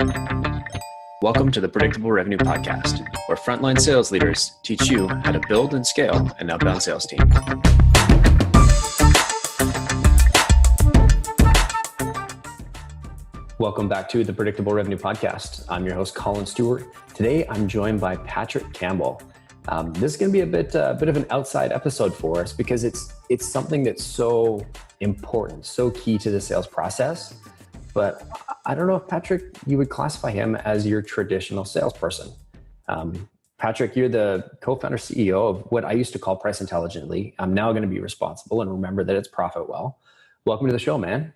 Welcome to the Predictable Revenue Podcast, where frontline sales leaders teach you how to build and scale an outbound sales team. Welcome back to the Predictable Revenue Podcast. I'm your host, Collin Stewart. Today, I'm joined by Patrick Campbell. This is going to be a bit of an outside episode for us because it's something that's so important, so key to the sales process. But I don't know if Patrick, you would classify him as your traditional salesperson. Patrick, you're the co-founder CEO of what I used to call Price Intelligently. I'm now going to be responsible and remember that it's ProfitWell. Welcome to the show, man.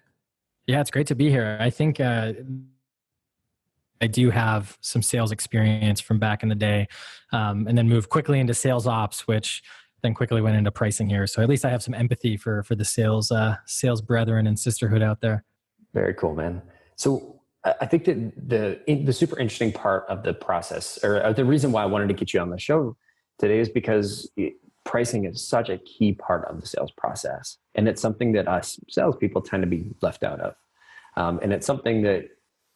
Yeah, it's great to be here. I think I do have some sales experience from back in the day, and then moved quickly into sales ops, which then quickly went into pricing here. So at least I have some empathy for the sales brethren and sisterhood out there. Very cool, man. So I think that the super interesting part of the process, or the reason why I wanted to get you on the show today, is because pricing is such a key part of the sales process. And it's something that us salespeople tend to be left out of. And it's something that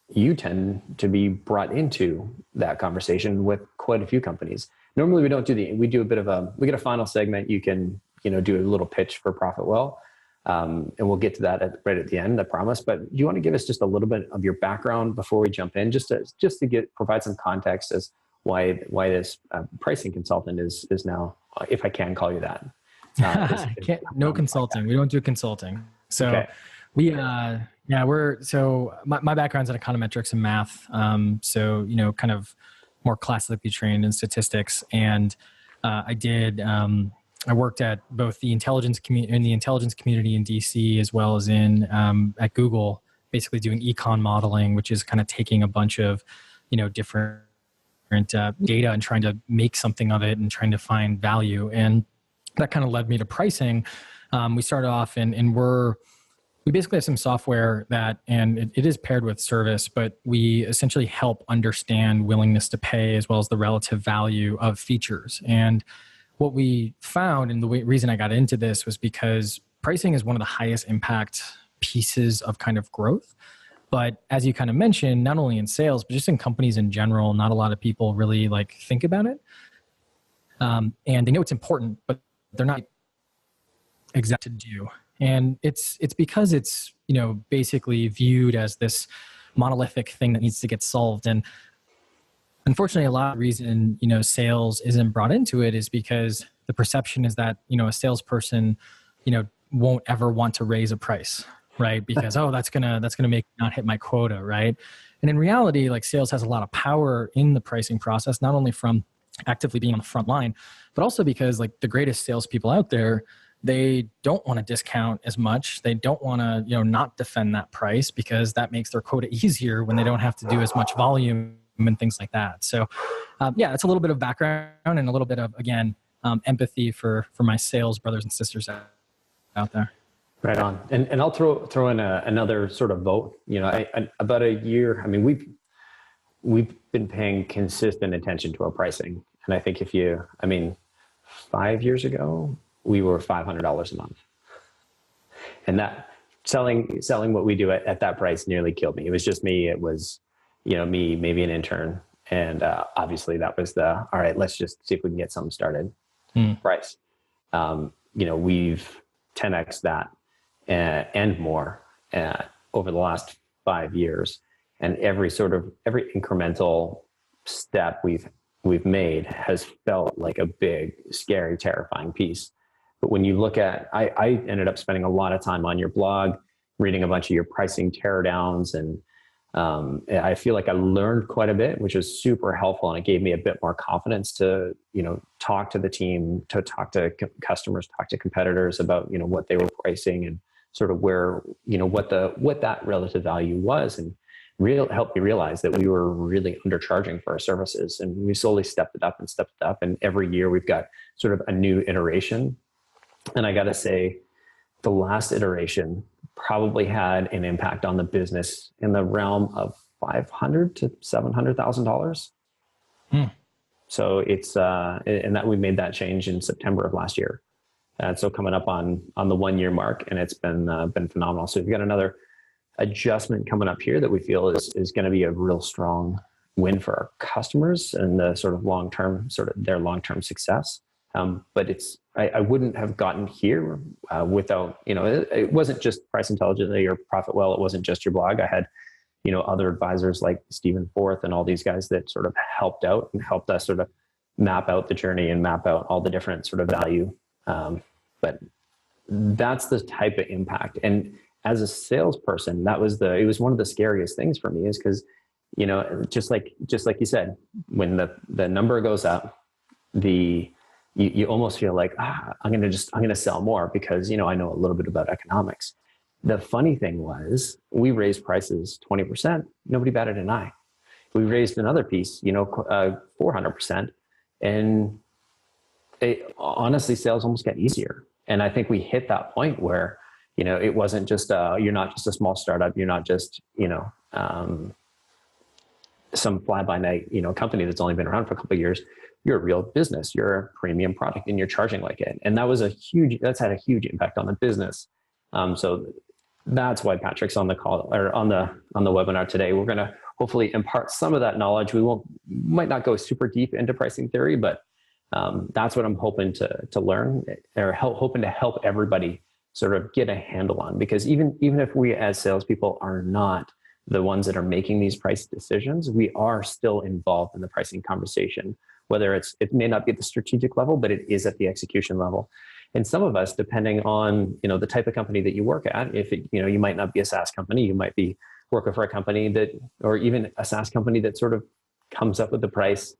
you tend to be brought into that conversation with quite a few companies. Normally we don't we get a final segment. You can, do a little pitch for ProfitWell. And we'll get to that right at the end, I promise. But do you want to give us just a little bit of your background before we jump in, just to provide some context as why this pricing consultant is now, if I can call you that. No consulting. We don't do consulting. So okay. My background's in econometrics and math. So, kind of more classically trained in statistics. And I worked at both the intelligence community in D.C. as well as at Google, basically doing econ modeling, which is kind of taking a bunch of, different data and trying to make something of it and trying to find value. And that kind of led me to pricing. We started off and we basically have some software and it is paired with service, but we essentially help understand willingness to pay as well as the relative value of features. And what we found, and the reason I got into this, was because pricing is one of the highest impact pieces of kind of growth. But as you kind of mentioned, not only in sales, but just in companies in general, not a lot of people really think about it. And they know it's important, but they're not exact to do. And it's because it's, basically viewed as this monolithic thing that needs to get solved. And unfortunately, a lot of the reason, sales isn't brought into it is because the perception is that, a salesperson, won't ever want to raise a price, right? Because, that's going to make me not hit my quota, right? And in reality, sales has a lot of power in the pricing process, not only from actively being on the front line, but also because the greatest salespeople out there, they don't want to discount as much. They don't want to, not defend that price because that makes their quota easier when they don't have to do as much volume and things like that. So it's a little bit of background and a little bit of, again, empathy for my sales brothers and sisters out there. Right on. And I'll throw in another sort of vote. About a year, we've been paying consistent attention to our pricing. And I think 5 years ago, we were $500 a month. And that selling what we do at that price nearly killed me. It was just me. It was, me, maybe an intern. And obviously that was all right, let's just see if we can get something started price. We've 10x that and more over the last 5 years. And every incremental step we've made has felt like a big, scary, terrifying piece. But when you look at, I ended up spending a lot of time on your blog, reading a bunch of your pricing teardowns, and I feel like I learned quite a bit, which was super helpful. And it gave me a bit more confidence to, talk to the team, to talk to customers, talk to competitors about, what they were pricing and sort of where, what that relative value was, and helped me realize that we were really undercharging for our services. And we slowly stepped it up. And every year we've got sort of a new iteration. And I got to say, the last iteration probably had an impact on the business in the realm of $500,000 to $700,000. So it's, and that we made that change in September of last year. And so coming up on the 1 year mark, and it's been phenomenal. So we've got another adjustment coming up here that we feel is going to be a real strong win for our customers and the sort of their long-term success. But I wouldn't have gotten here without, it wasn't just Price Intelligently or ProfitWell. It wasn't just your blog. I had, other advisors like Stephen Forth and all these guys that sort of helped out and helped us sort of map out the journey and map out all the different sort of value. But that's the type of impact. And as a salesperson, it was one of the scariest things for me, is because, just like you said, when the number goes up, you almost feel like, I'm going to sell more because, I know a little bit about economics. The funny thing was, we raised prices 20%. Nobody batted an eye. We raised another piece, 400%. And honestly, sales almost got easier. And I think we hit that point where, it wasn't just, you're not just a small startup. You're not just, some fly-by-night, company that's only been around for a couple of years. You're a real business. You're a premium product and you're charging like it. And that's had a huge impact on the business. So that's why Patrick's on the call, or on the webinar today. We're going to hopefully impart some of that knowledge. Might not go super deep into pricing theory, but that's what I'm hoping to learn, or hoping to help everybody sort of get a handle on. Because even if we as salespeople are not the ones that are making these price decisions, we are still involved in the pricing conversation. Whether it may not be at the strategic level, but it is at the execution level. And some of us, depending on, the type of company that you work at, you might not be a SaaS company, you might be working for a company or even a SaaS company that sort of comes up with the price,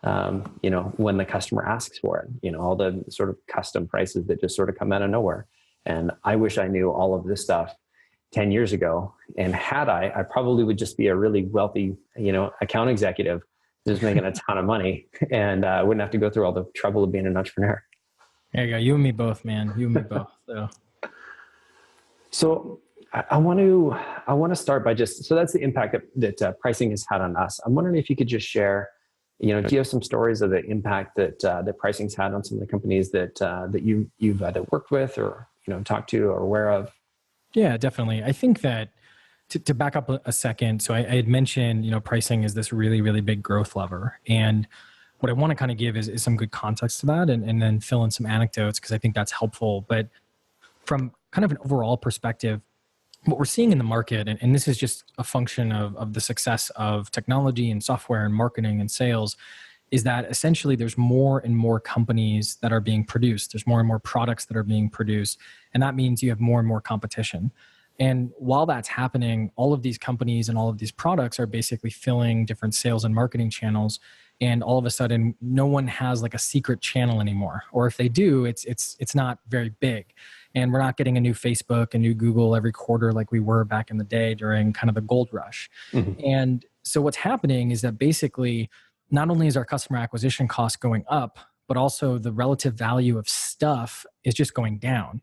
when the customer asks for it, all the sort of custom prices that just sort of come out of nowhere. And I wish I knew all of this stuff 10 years ago. And had I probably would just be a really wealthy, account executive, just making a ton of money, and wouldn't have to go through all the trouble of being an entrepreneur. There you go. You and me both, man. You and me both. So I want to start by so that's the impact that pricing has had on us. I'm wondering if you could just share, do you have some stories of the impact that pricing's had on some of the companies that you've either worked with or, talked to or aware of? Yeah, definitely. I think that to back up a second, so I had mentioned, pricing is this really, really big growth lever. And what I want to kind of give is some good context to that, and then fill in some anecdotes, because I think that's helpful. But from kind of an overall perspective, what we're seeing in the market, and this is just a function of the success of technology and software and marketing and sales, is that essentially there's more and more companies that are being produced. There's more and more products that are being produced. And that means you have more and more competition. And while that's happening, all of these companies and all of these products are basically filling different sales and marketing channels. And all of a sudden, no one has like a secret channel anymore. Or if they do, it's not very big. And we're not getting a new Facebook, a new Google every quarter like we were back in the day during kind of the gold rush. Mm-hmm. And so what's happening is that basically, not only is our customer acquisition cost going up, but also the relative value of stuff is just going down.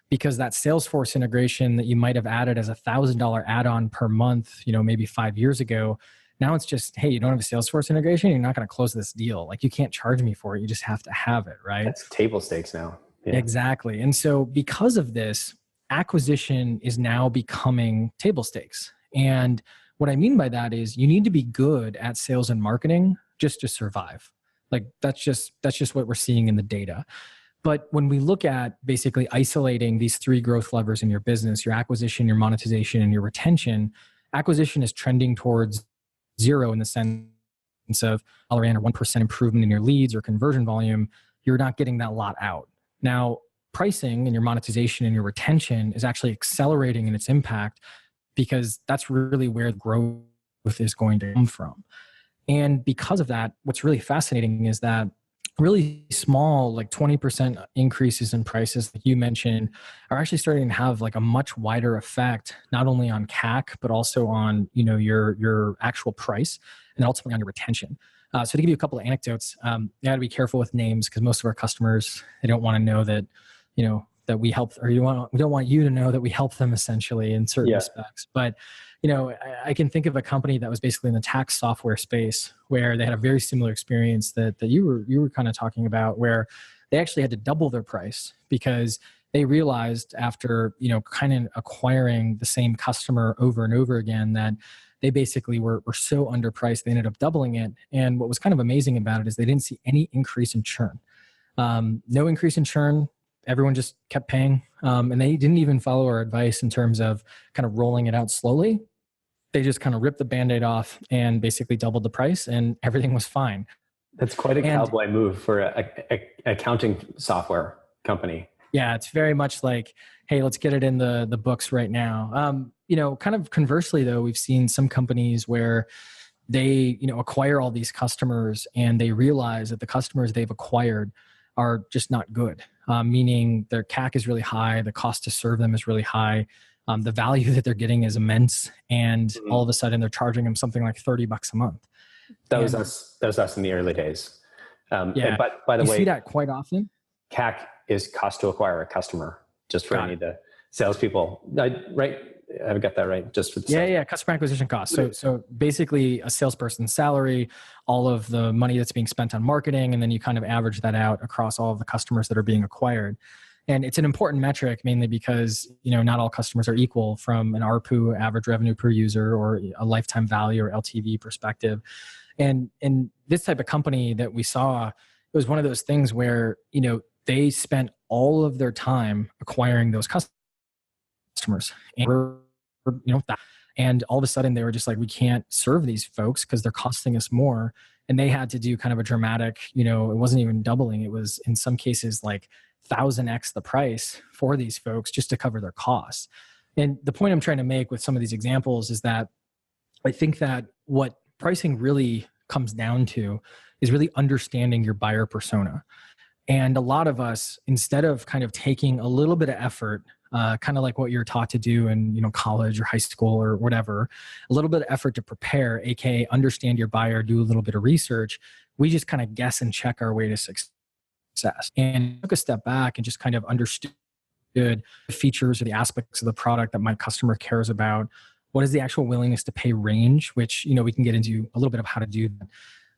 Because that Salesforce integration that you might have added as $1,000 add-on per month, maybe 5 years ago, now it's just, hey, you don't have a Salesforce integration, you're not going to close this deal. Like, you can't charge me for it. You just have to have it, right? That's table stakes now. Yeah. Exactly. And so because of this, acquisition is now becoming table stakes. And what I mean by that is you need to be good at sales and marketing just to survive. Like, that's just what we're seeing in the data. But when we look at basically isolating these three growth levers in your business, your acquisition, your monetization, and your retention, acquisition is trending towards zero in the sense of $1 or 1% improvement in your leads or conversion volume. You're not getting that lot out. Now, pricing and your monetization and your retention is actually accelerating in its impact, because that's really where the growth is going to come from. And because of that, what's really fascinating is that really small, like 20% increases in prices, like you mentioned, are actually starting to have like a much wider effect, not only on CAC, but also on, your actual price, and ultimately on your retention. So to give you a couple of anecdotes, you got to be careful with names, because most of our customers, they don't want to know that, that we help, or we don't want you to know that we help them essentially in certain respects. But, I can think of a company that was basically in the tax software space, where they had a very similar experience that you were kind of talking about, where they actually had to double their price because they realized after, kind of acquiring the same customer over and over again that they basically were so underpriced, they ended up doubling it. And what was kind of amazing about it is they didn't see any increase in churn. No increase in churn. Everyone just kept paying. And they didn't even follow our advice in terms of kind of rolling it out slowly. They just kind of ripped the Band-Aid off and basically doubled the price, and everything was fine. That's quite a cowboy move for a accounting software company. Yeah, it's very much like, hey, let's get it in the books right now. Kind of conversely though, we've seen some companies where they, acquire all these customers and they realize that the customers they've acquired are just not good. Meaning their CAC is really high, the cost to serve them is really high. The value that they're getting is immense, and all of a sudden they're charging them something like $30 a month. That was us in the early days. Yeah, but by the way, you see that quite often. CAC is cost to acquire a customer. Just for any of the salespeople, right? I've got that right. Just for the yeah, customer acquisition cost. So basically, a salesperson's salary, all of the money that's being spent on marketing, and then you kind of average that out across all of the customers that are being acquired. And it's an important metric mainly because, not all customers are equal from an ARPU, average revenue per user, or a lifetime value or LTV perspective. And this type of company that we saw, it was one of those things where, they spent all of their time acquiring those customers. And all of a sudden they were just like, we can't serve these folks because they're costing us more. And they had to do kind of a dramatic, it wasn't even doubling. It was in some cases like 1,000x the price for these folks just to cover their costs. And the point I'm trying to make with some of these examples is that I think that what pricing really comes down to is really understanding your buyer persona. And a lot of us, instead of kind of taking a little bit of effort, kind of like what you're taught to do in college or high school or whatever, a little bit of effort to prepare, aka understand your buyer, do a little bit of research, we just kind of guess and check our way to success. And took a step back and just kind of understood the features or the aspects of the product that my customer cares about. What is the actual willingness to pay range, which we can get into a little bit of how to do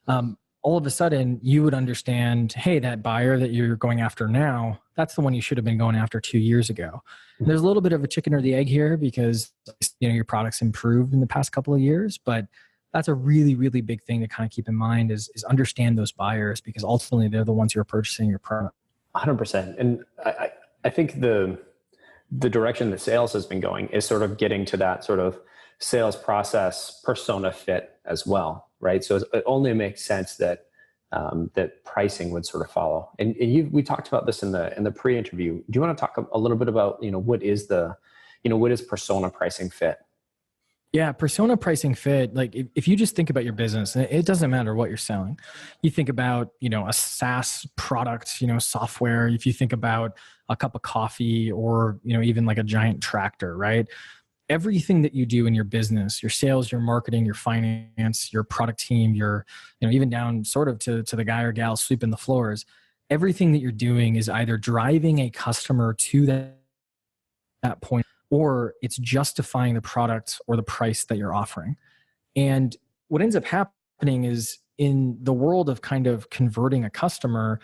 that. All of a sudden you would understand, hey, that buyer that you're going after now, that's the one you should have been going after 2 years ago. And there's a little bit of a chicken or the egg here because your product's improved in the past couple of years, but that's a really, really big thing to kind of keep in mind is understand those buyers, because ultimately they're the ones who are purchasing your product. 100%. And I think the direction that sales has been going is sort of getting to that sort of sales process persona fit as well, right? So it only makes sense that that pricing would sort of follow. And we talked about this in the pre-interview. Do you want to talk a little bit about what is persona pricing fit? Yeah, persona pricing fit. Like if you just think about your business, it doesn't matter what you're selling. You think about a SaaS product, software. If you think about a cup of coffee or even like a giant tractor, right? Everything that you do in your business, your sales, your marketing, your finance, your product team, your even down sort of to the guy or gal sweeping the floors, everything that you're doing is either driving a customer to that point, or it's justifying the product or the price that you're offering. And what ends up happening is in the world of kind of converting a customer,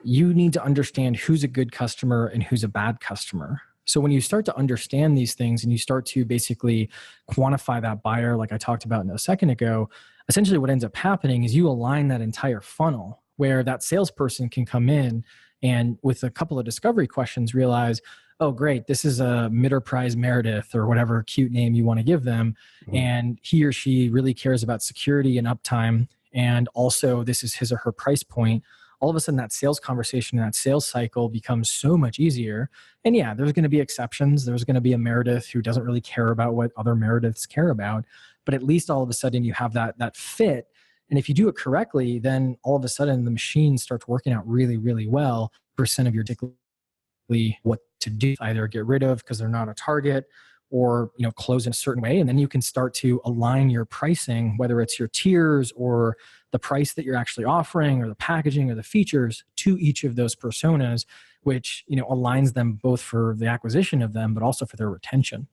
you need to understand who's a good customer and who's a bad customer. So when you start to understand these things and you start to basically quantify that buyer, like I talked about a second ago, essentially what ends up happening is you align that entire funnel where that salesperson can come in and with a couple of discovery questions realize, oh, great, this is a mid-prize Meredith or whatever cute name you want to give them. Mm-hmm. And he or she really cares about security and uptime. And also this is his or her price point. All of a sudden that sales conversation and that sales cycle becomes so much easier. And yeah, there's going to be exceptions. There's going to be a Meredith who doesn't really care about what other Merediths care about. But at least all of a sudden you have that fit. And if you do it correctly, then all of a sudden the machine starts working out really, really well. % of your what to do, either get rid of because they're not a target or close in a certain way. And then you can start to align your pricing, whether it's your tiers or the price that you're actually offering or the packaging or the features to each of those personas, which aligns them both for the acquisition of them, but also for their retention.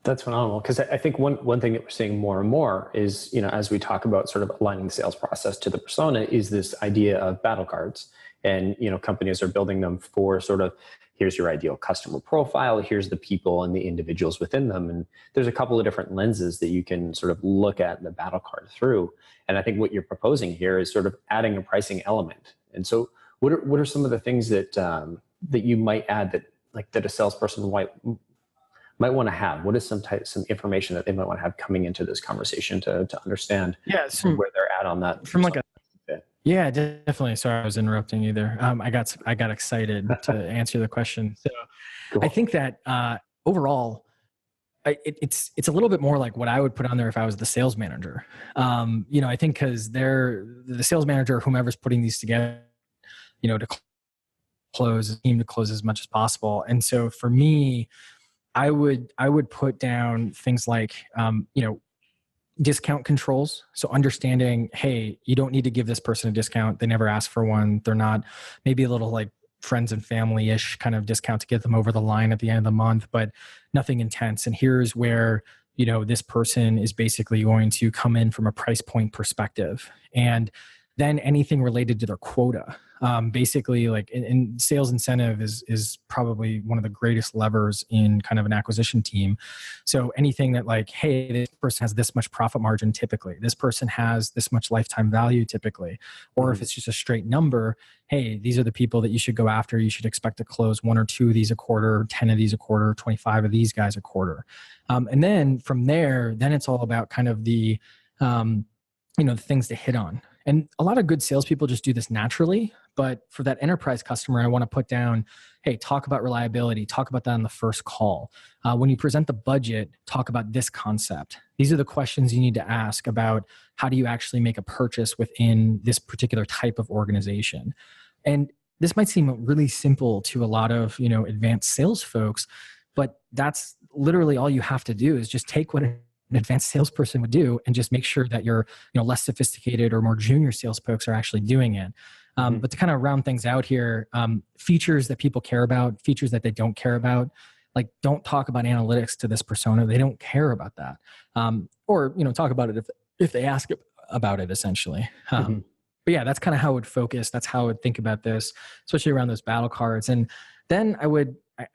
That's phenomenal. Because I think one thing that we're seeing more and more is, as we talk about sort of aligning the sales process to the persona, is this idea of battle cards. And, companies are building them for sort of, here's your ideal customer profile, here's the people and the individuals within them. And there's a couple of different lenses that you can sort of look at the battle card through. And I think what you're proposing here is sort of adding a pricing element. And so what are some of the things that that you might add that a salesperson might want to have? What is some information that they might want to have coming into this conversation to understand where they're at on that? Yeah, definitely. Sorry, I was interrupting you there. I got excited to answer the question. So cool. I think that overall, it's a little bit more like what I would put on there if I was the sales manager. I think because they're the sales manager or whomever's putting these together, to close as much as possible. And so for me, I would put down things like, discount controls. So understanding, hey, you don't need to give this person a discount. They never asked for one. They're not, maybe a little like friends and family-ish kind of discount to get them over the line at the end of the month, but nothing intense. And here's where, this person is basically going to come in from a price point perspective. And then anything related to their quota. Basically, like in sales incentive is probably one of the greatest levers in kind of an acquisition team. So anything that like, hey, this person has this much profit margin typically, this person has this much lifetime value typically, or if it's just a straight number, hey, these are the people that you should go after. You should expect to close 1 or 2 of these a quarter, 10 of these a quarter, 25 of these guys a quarter. And then from there, then it's all about kind of the things to hit on. And a lot of good salespeople just do this naturally. But for that enterprise customer, I want to put down, hey, talk about reliability. Talk about that on the first call. When you present the budget, talk about this concept. These are the questions you need to ask about how do you actually make a purchase within this particular type of organization. And this might seem really simple to a lot of, advanced sales folks, but that's literally all you have to do is just take what an advanced salesperson would do and just make sure that your less sophisticated or more junior sales folks are actually doing it. But to kind of round things out here, features that people care about, features that they don't care about, like don't talk about analytics to this persona. They don't care about that. Or talk about it if they ask about it essentially. But yeah, that's kind of how I would focus. That's how I would think about this, especially around those battle cards. And then I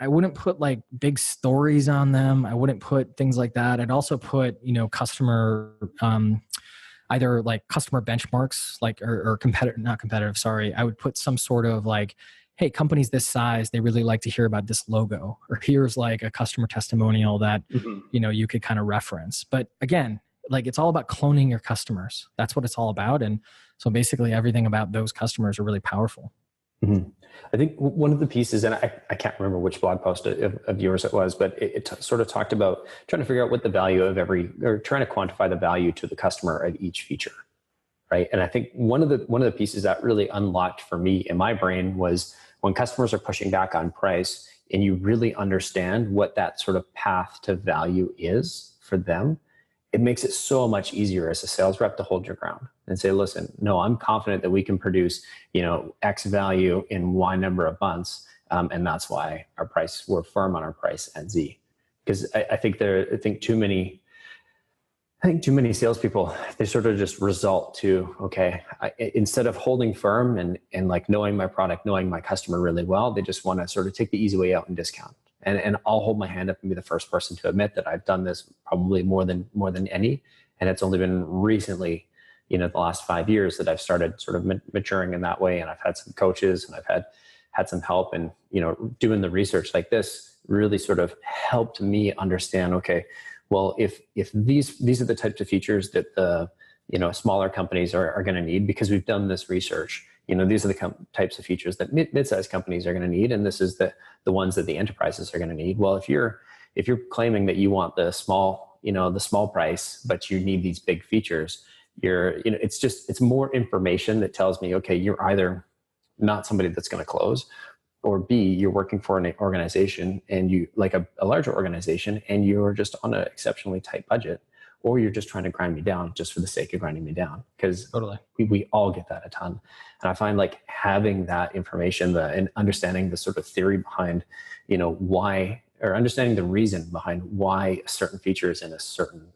wouldn't put like big stories on them. I wouldn't put things like that. I'd also put, customer, either like customer benchmarks, like, or not competitive, sorry. I would put some sort of like, hey, companies this size, they really like to hear about this logo, or here's like a customer testimonial that, you could kind of reference. But again, like it's all about cloning your customers. That's what it's all about. And so basically everything about those customers are really powerful. I think one of the pieces, and I can't remember which blog post of yours it was, but it sort of talked about trying to figure out what the value of or trying to quantify the value to the customer of each feature, right? And I think one of the pieces that really unlocked for me in my brain was when customers are pushing back on price and you really understand what that sort of path to value is for them, it makes it so much easier as a sales rep to hold your ground and say, listen, no, I'm confident that we can produce, X value in Y number of months. And that's why we're firm on our price at Z. Because I think too many salespeople, they sort of just result to, okay, instead of holding firm and like knowing my product, knowing my customer really well, they just want to sort of take the easy way out and discount. And I'll hold my hand up and be the first person to admit that I've done this probably more than any. And it's only been recently, the last 5 years that I've started sort of maturing in that way. And I've had some coaches and I've had some help, and, doing the research like this really sort of helped me understand, okay, well, if these are the types of features that the, smaller companies are going to need, because we've done this research, these are the types of features that mid-sized companies are going to need. And this is the ones that the enterprises are going to need. Well, if you're claiming that you want the small price, but you need these big features, it's more information that tells me, okay, you're either not somebody that's going to close, or B, you're working for an organization and you like a larger organization and you're just on an exceptionally tight budget, or you're just trying to grind me down just for the sake of grinding me down. Because totally, we all get that a ton. And I find like having that information and understanding the sort of theory behind, why, or understanding the reason behind why a certain feature is in a certain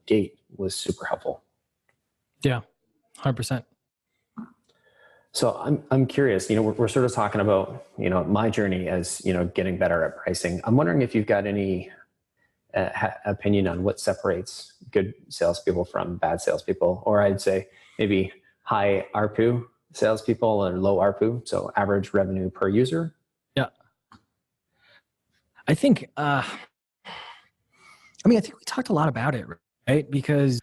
gate was super helpful. Yeah, 100%. So I'm curious, we're sort of talking about, my journey as, getting better at pricing. I'm wondering if you've got any opinion on what separates good salespeople from bad salespeople, or I'd say maybe high ARPU salespeople or low ARPU, so average revenue per user. Yeah. I think, I think we talked a lot about it, right? Because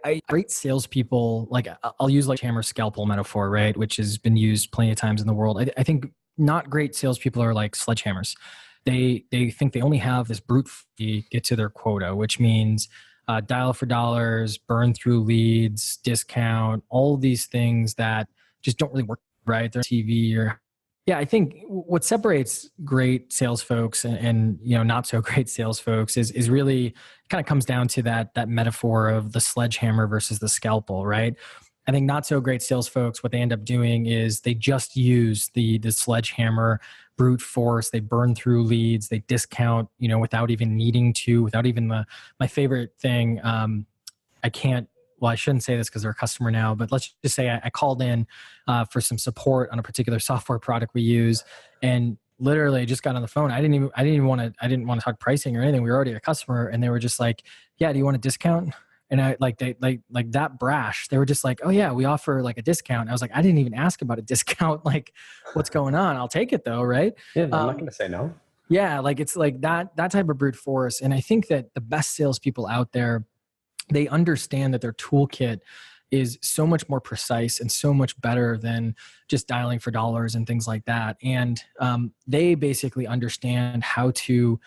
I great salespeople, like I'll use like hammer scalpel metaphor, right? Which has been used plenty of times in the world. I think not great salespeople are like sledgehammers. They think they only have this brute force to get to their quota, which means dial for dollars, burn through leads, discount, all these things that just don't really work, right? They're TV or yeah, I think what separates great sales folks and not so great sales folks is really kind of comes down to that metaphor of the sledgehammer versus the scalpel, right? I think not so great sales folks, what they end up doing is they just use the sledgehammer brute force. They burn through leads, they discount, without even needing to, without even my favorite thing. I shouldn't say this because they're a customer now, but let's just say I called in for some support on a particular software product we use, and literally just got on the phone. I didn't want to talk pricing or anything. We were already a customer, and they were just like, "Yeah, do you want a discount?" And I like that brash. They were just like, "Oh yeah, we offer like a discount." I was like, "I didn't even ask about a discount. Like, what's going on? I'll take it though, right?" Yeah, I'm not going to say no. Yeah, like it's like that type of brute force, and I think that the best salespeople out there, they understand that their toolkit is so much more precise and so much better than just dialing for dollars and things like that. And they basically understand how to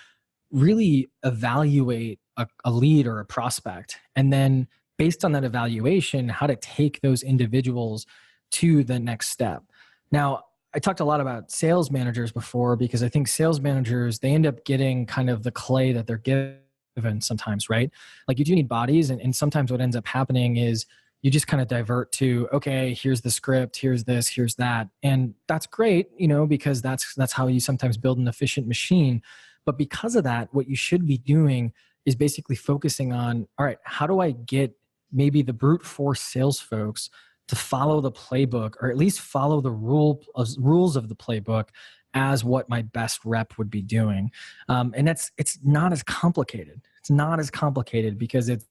really evaluate a lead or a prospect. And then based on that evaluation, how to take those individuals to the next step. Now, I talked a lot about sales managers before because I think sales managers, they end up getting kind of the clay that they're given sometimes, right? Like you do need bodies, and sometimes what ends up happening is you just kind of divert to, okay, here's the script, here's this, here's that. And that's great, because that's how you sometimes build an efficient machine. But because of that, what you should be doing is basically focusing on, all right, how do I get maybe the brute force sales folks to follow the playbook, or at least follow the rules of the playbook as what my best rep would be doing. And it's not as complicated. It's not as complicated because it's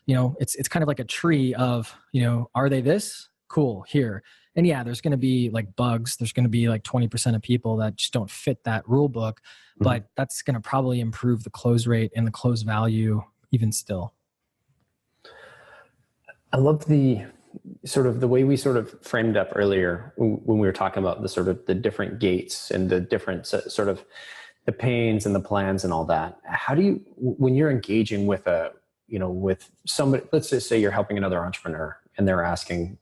kind of like a tree of, are they this? Cool, here. And yeah, there's going to be like bugs. There's going to be like 20% of people that just don't fit that rule book, but that's going to probably improve the close rate and the close value even still. I love the way we sort of framed up earlier when we were talking about the sort of the different gates and the different sort of the pains and the plans and all that. How do you, when you're engaging with with somebody, let's just say you're helping another entrepreneur and they're asking,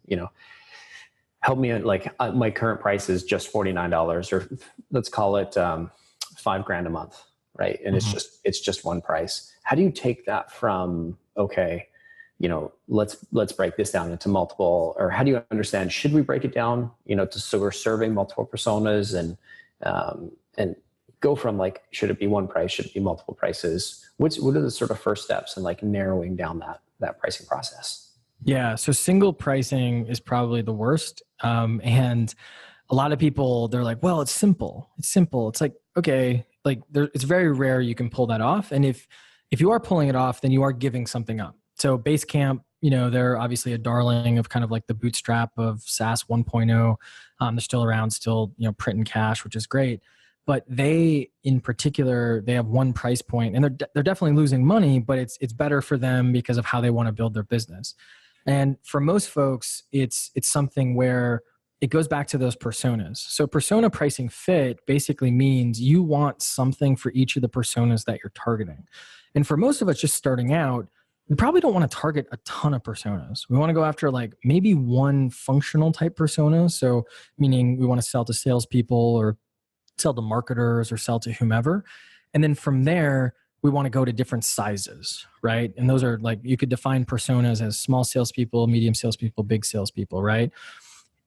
help me, like my current price is just $49, or let's call it $5,000 a month, right? And it's just one price. How do you take that from, okay, let's break this down into multiple, or how do you understand, should we break it down, so we're serving multiple personas and go from like, should it be one price? Should it be multiple prices? What are the sort of first steps in like narrowing down that pricing process? Yeah. So single pricing is probably the worst. And a lot of people, they're like, well, it's simple. It's simple. It's like, okay, like it's very rare you can pull that off. And if you are pulling it off, then you are giving something up. So Basecamp, they're obviously a darling of kind of like the bootstrap of SaaS 1.0. They're still around, still, print and cash, which is great. But they, in particular, they have one price point, and they're definitely losing money, but it's better for them because of how they want to build their business. And for most folks, it's something where it goes back to those personas. So persona pricing fit basically means you want something for each of the personas that you're targeting. And for most of us just starting out, we probably don't want to target a ton of personas. We want to go after like maybe one functional type persona. So meaning we want to sell to salespeople or sell to marketers or sell to whomever. And then from there, we want to go to different sizes, right? And those are like, you could define personas as small salespeople, medium salespeople, big salespeople, right?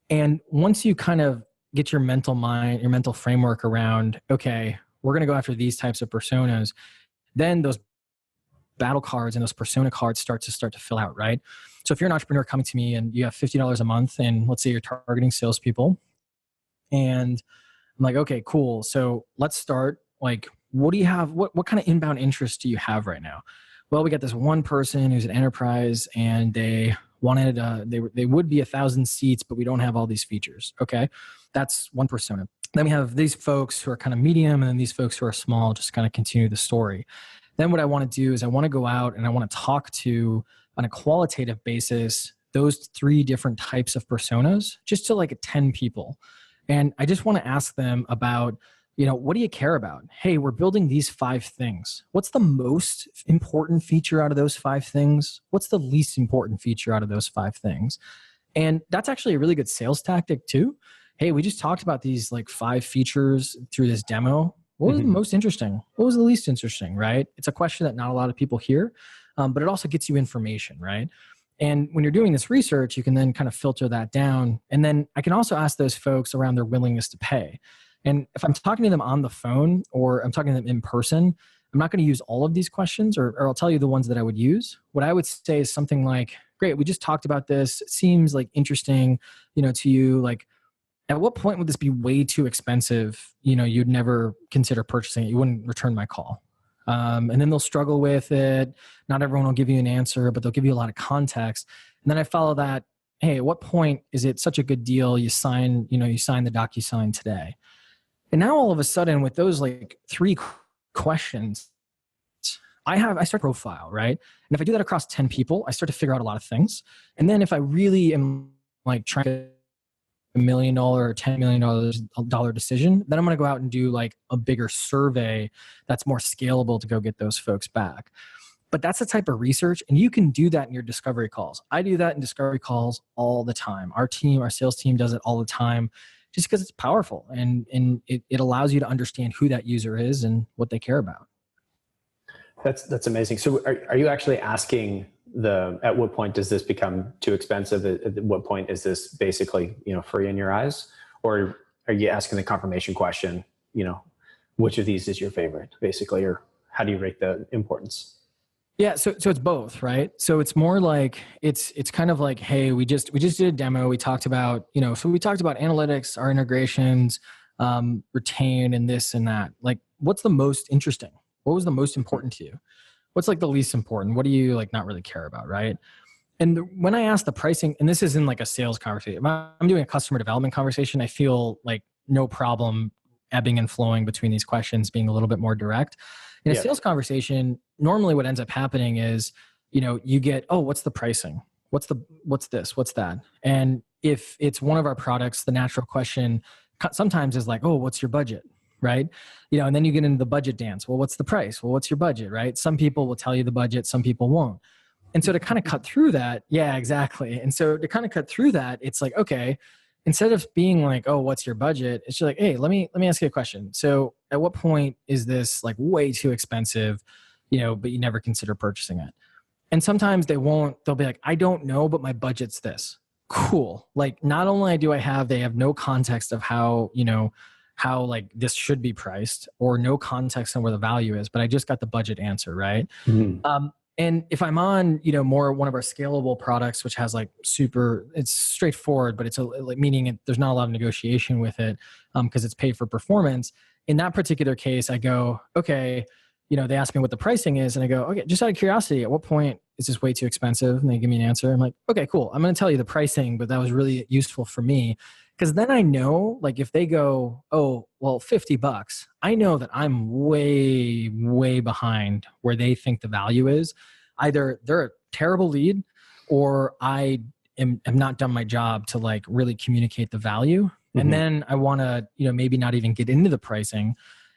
And once you kind of get your mental mind, your mental framework around, okay, we're going to go after these types of personas, then those battle cards and those persona cards start to fill out, right? So if you're an entrepreneur coming to me and you have $50 a month, and let's say you're targeting salespeople, and I'm like, okay, cool. So let's start. Like, what do you have? What kind of inbound interest do you have right now? Well, we got this one person who's an enterprise, and they wanted they would be 1,000 seats, but we don't have all these features. Okay, that's one persona. Then we have these folks who are kind of medium, and then these folks who are small. Just kind of continue the story. Then what I want to do is I want to go out and I want to talk to, on a qualitative basis, those 3 different types of personas, just to like 10 people. And I just want to ask them about, what do you care about? Hey, we're building these 5 things. What's the most important feature out of those 5 things? What's the least important feature out of those 5 things? And that's actually a really good sales tactic too. Hey, we just talked about these like 5 features through this demo. What was the most interesting? What was the least interesting, right? It's a question that not a lot of people hear, but it also gets you information, right? And when you're doing this research, you can then kind of filter that down. And then I can also ask those folks around their willingness to pay. And if I'm talking to them on the phone or I'm talking to them in person, I'm not going to use all of these questions, or I'll tell you the ones that I would use. What I would say is something like, great, we just talked about this. It seems like interesting, to you. Like, at what point would this be way too expensive? You'd never consider purchasing it. You wouldn't return my call. And then they'll struggle with it. Not everyone will give you an answer, but they'll give you a lot of context. And then I follow that. Hey, at what point is it such a good deal? You sign the DocuSign today. And now all of a sudden with those like 3 questions, I start profile, right? And if I do that across 10 people, I start to figure out a lot of things. And then if I really am like trying to $1 million or $10 million decision, then I'm going to go out and do like a bigger survey that's more scalable to go get those folks back. But that's the type of research, and you can do that in your discovery calls. I do that in discovery calls all the time. Our sales team does it all the time, just because it's powerful and it allows you to understand who that user is and what they care about. That's amazing. So are you actually asking at what point does this become too expensive? At what point is this basically, free in your eyes? Or are you asking the confirmation question, which of these is your favorite, basically, or how do you rate the importance? Yeah, so it's both, right? So it's more like it's kind of like, hey, we just did a demo. We talked about, so we talked about analytics, our integrations, retain, and this and that. Like, what's the most interesting? What was the most important to you? What's like the least important? What do you like not really care about, right? And when I ask the pricing, and this isn't like a sales conversation, I'm doing a customer development conversation, I feel like no problem ebbing and flowing between these questions, being a little bit more direct. In a sales conversation, normally what ends up happening is, you get, oh, what's the pricing? What's this? What's that? And if it's one of our products, the natural question sometimes is like, oh, what's your budget? Right? And then you get into the budget dance. Well, what's the price? Well, what's your budget? Right? Some people will tell you the budget, some people won't. And so to kind of cut through that, yeah, exactly. And so to kind of cut through that, it's like, okay, instead of being like, oh, what's your budget? It's just like, hey, let me ask you a question. So at what point is this like way too expensive, but you never consider purchasing it? And sometimes they'll be like, I don't know, but my budget's this. Cool. Like, not only they have no context of how like this should be priced, or no context on where the value is, but I just got the budget answer, right? Mm-hmm. And if I'm on, more one of our scalable products, which has like it's straightforward, but it's meaning there's not a lot of negotiation with it, because it's paid for performance. In that particular case, I go, okay, they ask me what the pricing is, and I go, okay, just out of curiosity, at what point is this way too expensive? And they give me an answer. I'm like, okay, cool. I'm going to tell you the pricing, but that was really useful for me. Because then I know, like, if they go, oh, well, $50, I know that I'm way, way behind where they think the value is. Either they're a terrible lead, or I have not done my job to like really communicate the value. Mm-hmm. And then I want to, maybe not even get into the pricing,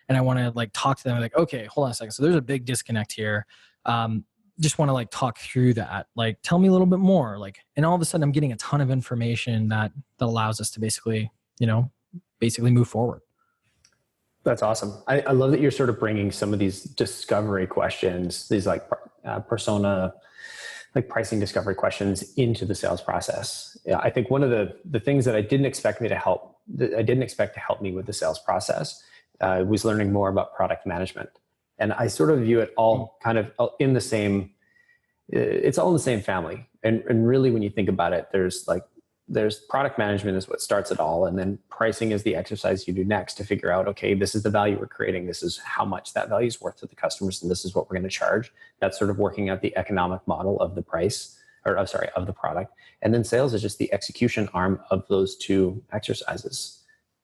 and I want to like talk to them like, okay, hold on a second. So there's a big disconnect here. Just want to like talk through that. Like, tell me a little bit more. Like, and all of a sudden I'm getting a ton of information that allows us to basically move forward. That's awesome. I love that you're sort of bringing some of these discovery questions, these like persona, like pricing discovery questions into the sales process. Yeah, I think one of the things that I didn't expect to help me with the sales process was learning more about product management. And I sort of view it all kind of in the same, it's all in the same family. And really, when you think about it, there's product management is what starts it all. And then pricing is the exercise you do next to figure out, okay, this is the value we're creating. This is how much that value is worth to the customers. And this is what we're going to charge. That's sort of working out the economic model of the price, of the product. And then sales is just the execution arm of those two exercises.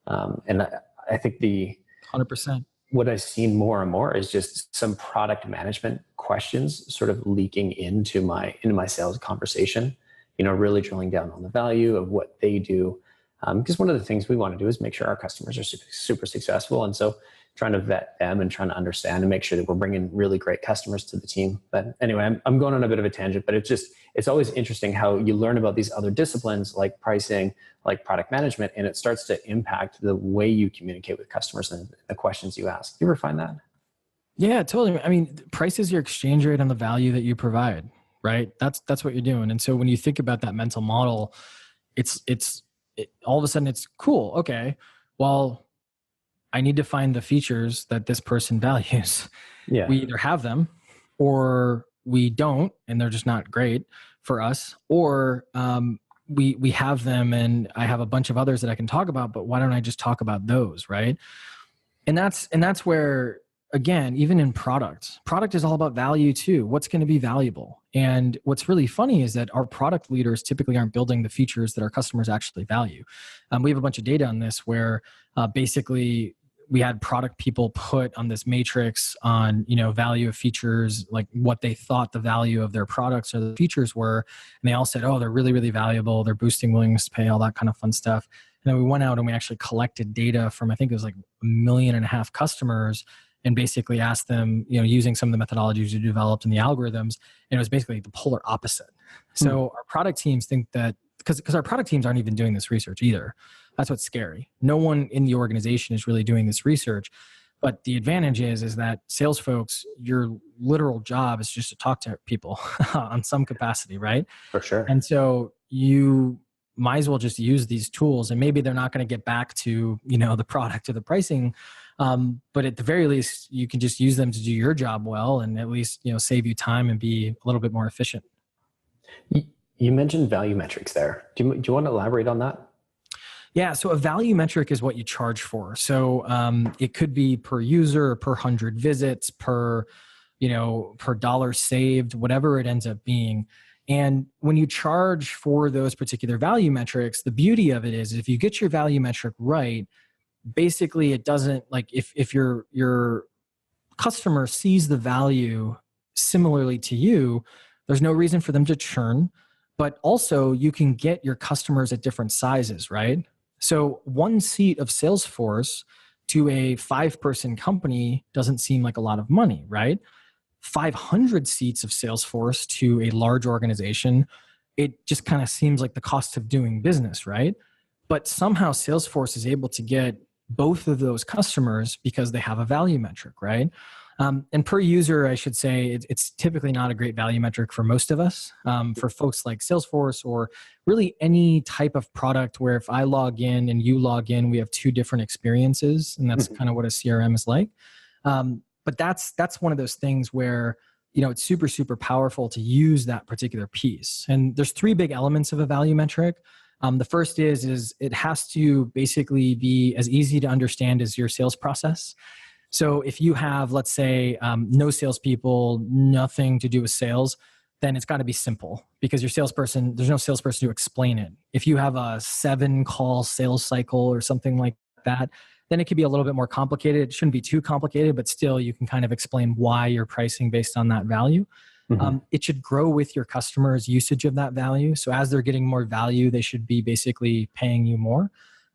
And I think 100%. What I've seen more and more is just some product management questions sort of leaking into my sales conversation, really drilling down on the value of what they do. Because one of the things we want to do is make sure our customers are super successful. And so trying to vet them and trying to understand and make sure that we're bringing really great customers to the team. But anyway, I'm going on a bit of a tangent, but it's always interesting how you learn about these other disciplines like pricing, like product management, and it starts to impact the way you communicate with customers and the questions you ask. You ever find that? Yeah, totally. I mean, price is your exchange rate on the value that you provide, right? That's what you're doing. And so when you think about that mental model, it's all of a sudden it's cool. Okay, well, I need to find the features that this person values. Yeah. We either have them or we don't, and they're just not great for us, or we have them and I have a bunch of others that I can talk about, but why don't I just talk about those, right? And that's where, again, even in product is all about value too. What's going to be valuable? And what's really funny is that our product leaders typically aren't building the features that our customers actually value. We have a bunch of data on this where basically we had product people put on this matrix on, value of features, like what they thought the value of their products or the features were. And they all said, oh, they're really, really valuable. They're boosting willingness to pay, all that kind of fun stuff. And then we went out and we actually collected data from, I think it was like 1.5 million customers, and basically asked them, using some of the methodologies we developed and the algorithms, and it was basically the polar opposite. So our product teams think that, because our product teams aren't even doing this research either. That's what's scary. No one in the organization is really doing this research. But the advantage is that sales folks, your literal job is just to talk to people on some capacity, right? For sure. And so you might as well just use these tools, and maybe they're not going to get back to, the product or the pricing. But at the very least, you can just use them to do your job well, and at least, save you time and be a little bit more efficient. You mentioned value metrics there. Do you want to elaborate on that? Yeah. So a value metric is what you charge for. So it could be per user, per 100 visits, per dollar saved, whatever it ends up being. And when you charge for those particular value metrics, the beauty of it is if you get your value metric right, basically it doesn't, like if your customer sees the value similarly to you, there's no reason for them to churn. But also you can get your customers at different sizes, right? So 1 seat of Salesforce to a 5-person company doesn't seem like a lot of money, right? 500 seats of Salesforce to a large organization, it just kind of seems like the cost of doing business, right? But somehow Salesforce is able to get both of those customers because they have a value metric, right? And per user, I should say, it's typically not a great value metric for most of us. For folks like Salesforce or really any type of product where if I log in and you log in, we have 2 different experiences, and that's kind of what a CRM is like. But that's one of those things where, it's super, super powerful to use that particular piece. And there's 3 big elements of a value metric. The first is it has to basically be as easy to understand as your sales process. So if you have, let's say, no salespeople, nothing to do with sales, then it's got to be simple because there's no salesperson to explain it. If you have a 7-call sales cycle or something like that, then it could be a little bit more complicated. It shouldn't be too complicated, but still you can kind of explain why you're pricing based on that value. It should grow with your customers' usage of that value. So as they're getting more value, they should be basically paying you more.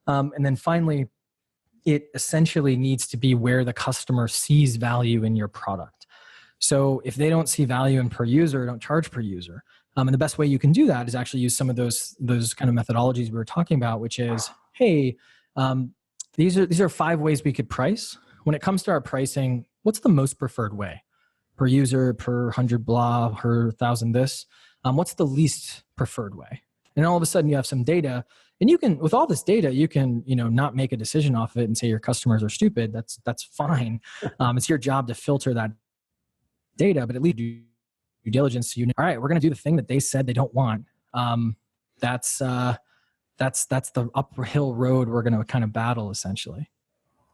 And then finally, it essentially needs to be where the customer sees value in your product. So if they don't see value in per user, don't charge per user. And the best way you can do that is actually use some of those kind of methodologies we were talking about, which is, hey, these are 5 ways we could price. When it comes to our pricing, what's the most preferred way? Per user, per 100 blah, per 1,000 this. What's the least preferred way? And all of a sudden you have some data, And you can, with all this data, you can, not make a decision off of it and say your customers are stupid. That's fine. It's your job to filter that data, but at least do due diligence. So all right, we're going to do the thing that they said they don't want. That's the uphill road we're going to kind of battle, essentially.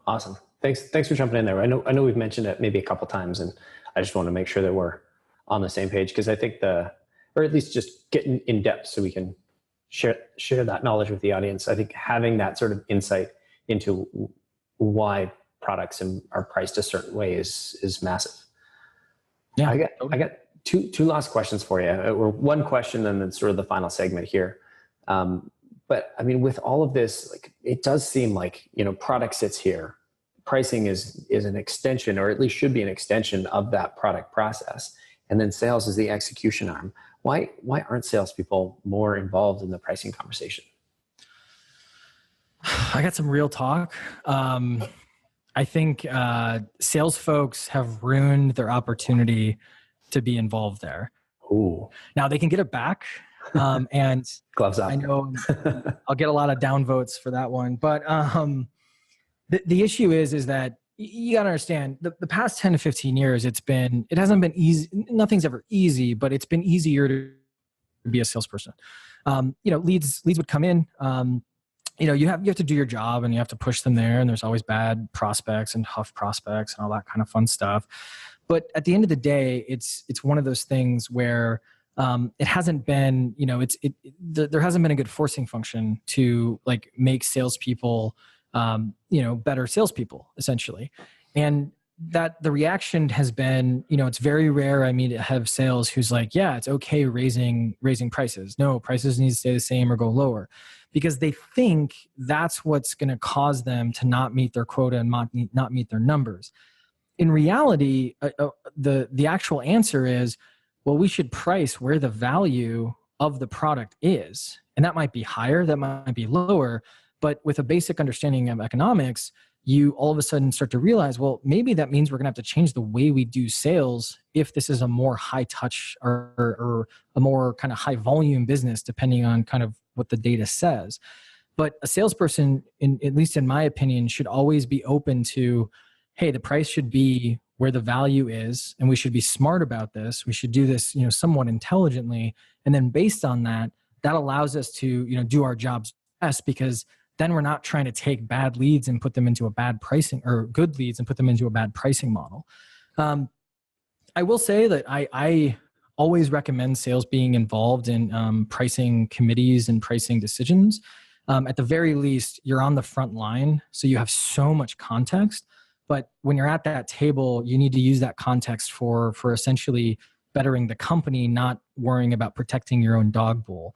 Awesome. Thanks for jumping in there. I know we've mentioned it maybe a couple of times, and I just want to make sure that we're on the same page, because I think or at least just getting in depth so we can share that knowledge with the audience. I think having that sort of insight into why products are priced a certain way is massive. Yeah, I got two last questions for you, or one question and then sort of the final segment here. But I mean, with all of this, like, it does seem like, product sits here. Pricing is an extension, or at least should be an extension of that product process. And then sales is the execution arm. Why aren't salespeople more involved in the pricing conversation? I got some real talk. I think sales folks have ruined their opportunity to be involved there. Ooh. Now they can get it back. And gloves up. I know I'll get a lot of downvotes for that one, but the issue is that you got to understand the past 10 to 15 years, it hasn't been easy. Nothing's ever easy, but it's been easier to be a salesperson. Leads would come in. You have to do your job and you have to push them there. And there's always bad prospects and tough prospects and all that kind of fun stuff. But at the end of the day, it's one of those things where it hasn't been, there hasn't been a good forcing function to like make salespeople, better salespeople, essentially. And that the reaction has been, it's very rare. I mean, to have sales who's like, yeah, it's okay raising prices. No, prices need to stay the same or go lower, because they think that's what's going to cause them to not meet their quota and not meet their numbers. In reality, the actual answer is, well, we should price where the value of the product is. And that might be higher, that might be lower. But with a basic understanding of economics, you all of a sudden start to realize, well, maybe that means we're going to have to change the way we do sales if this is a more high touch or a more kind of high volume business, depending on kind of what the data says. But a salesperson, at least in my opinion, should always be open to, hey, the price should be where the value is, and we should be smart about this. We should do this, somewhat intelligently. And then based on that, that allows us to, do our jobs best, because then we're not trying to take bad leads and put them into a bad pricing, or good leads and put them into a bad pricing model. I will say that I always recommend sales being involved in pricing committees and pricing decisions. At the very least, you're on the front line, so you have so much context. But when you're at that table, you need to use that context for essentially bettering the company, not worrying about protecting your own dog bowl.